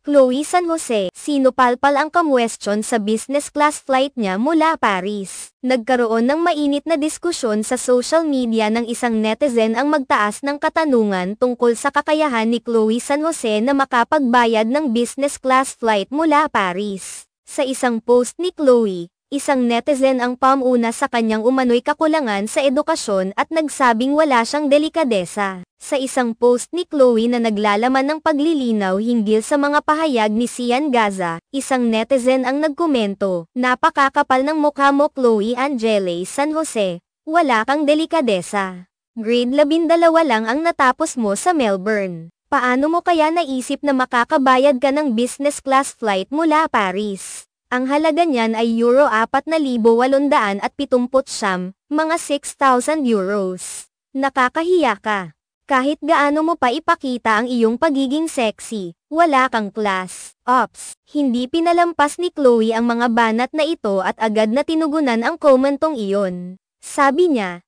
Chloe San Jose, sinupalpal ang kamwestiyon sa business class flight niya mula Paris. Nagkaroon ng mainit na diskusyon sa social media ng isang netizen ang magtaas ng katanungan tungkol sa kakayahan ni Chloe San Jose na makapagbayad ng business class flight mula Paris. Sa isang post ni Chloe, isang netizen ang pamuna sa kanyang umano'y kakulangan sa edukasyon at nagsabing wala siyang delikadesa. Sa isang post ni Chloe na naglalaman ng paglilinaw hinggil sa mga pahayag ni Sian Gaza, isang netizen ang nagkomento, "Napakakapal ng mukha mo Chloe Angele San Jose, wala kang delikadesa. Grade 12 lang ang natapos mo sa Melbourne. Paano mo kaya naisip na makakabayad ka ng business class flight mula Paris? Ang halaga niyan ay Euro 4,879, mga 6,000 euros. Nakakahiya ka. Kahit gaano mo pa ipakita ang iyong pagiging sexy, wala kang class." Ops, hindi pinalampas ni Chloe ang mga banat na ito at agad na tinugunan ang komentong iyon. Sabi niya,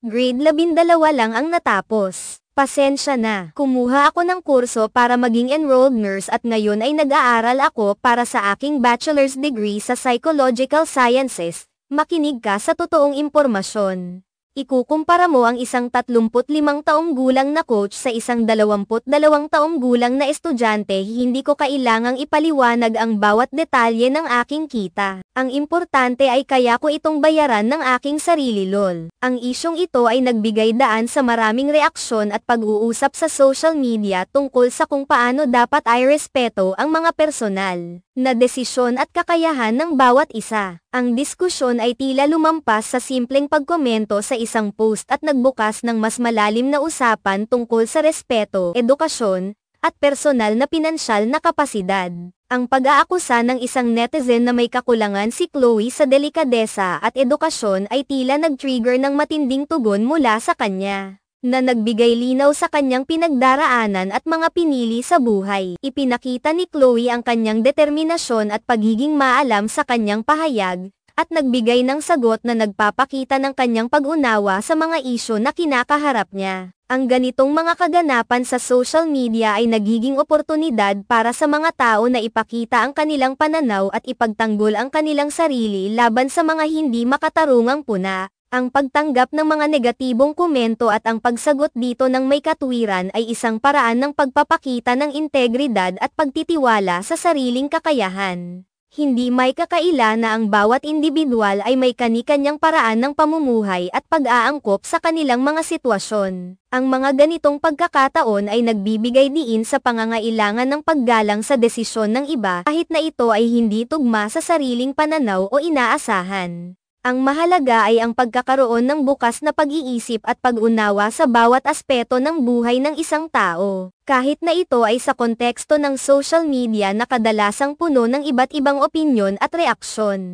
grade 12 lang ang natapos. Pasensya na. Kumuha ako ng kurso para maging enrolled nurse at ngayon ay nag-aaral ako para sa aking bachelor's degree sa psychological sciences. Makinig ka sa totoong impormasyon. Ikukumpara mo ang isang 35 taong gulang na coach sa isang 22 taong gulang na estudyante. Hindi ko kailangang ipaliwanag ang bawat detalye ng aking kita. Ang importante ay kaya ko itong bayaran ng aking sarili lol. Ang isyong ito ay nagbigay daan sa maraming reaksyon at pag-uusap sa social media tungkol sa kung paano dapat ay respeto ang mga personal na desisyon at kakayahan ng bawat isa. Ang diskusyon ay tila lumampas sa simpleng pagkomento sa isang post at nagbukas ng mas malalim na usapan tungkol sa respeto, edukasyon, at personal na pinansyal na kapasidad. Ang pag-aakusa ng isang netizen na may kakulangan si Chloe sa delikadesa at edukasyon ay tila nag-trigger ng matinding tugon mula sa kanya, na nagbigay linaw sa kanyang pinagdaraanan at mga pinili sa buhay. Ipinakita ni Chloe ang kanyang determinasyon at pagiging maalam sa kanyang pahayag, at nagbigay ng sagot na nagpapakita ng kanyang pag-unawa sa mga isyu na kinakaharap niya. Ang ganitong mga kaganapan sa social media ay nagiging oportunidad para sa mga tao na ipakita ang kanilang pananaw at ipagtanggol ang kanilang sarili laban sa mga hindi makatarungang puna. Ang pagtanggap ng mga negatibong komento at ang pagsagot dito ng may katuwiran ay isang paraan ng pagpapakita ng integridad at pagtitiwala sa sariling kakayahan. Hindi may kakaila na ang bawat individual ay may kani-kanyang paraan ng pamumuhay at pag-aangkop sa kanilang mga sitwasyon. Ang mga ganitong pagkakataon ay nagbibigay diin sa pangangailangan ng paggalang sa desisyon ng iba kahit na ito ay hindi tugma sa sariling pananaw o inaasahan. Ang mahalaga ay ang pagkakaroon ng bukas na pag-iisip at pag-unawa sa bawat aspeto ng buhay ng isang tao, kahit na ito ay sa konteksto ng social media na kadalasang puno ng iba't ibang opinyon at reaksyon.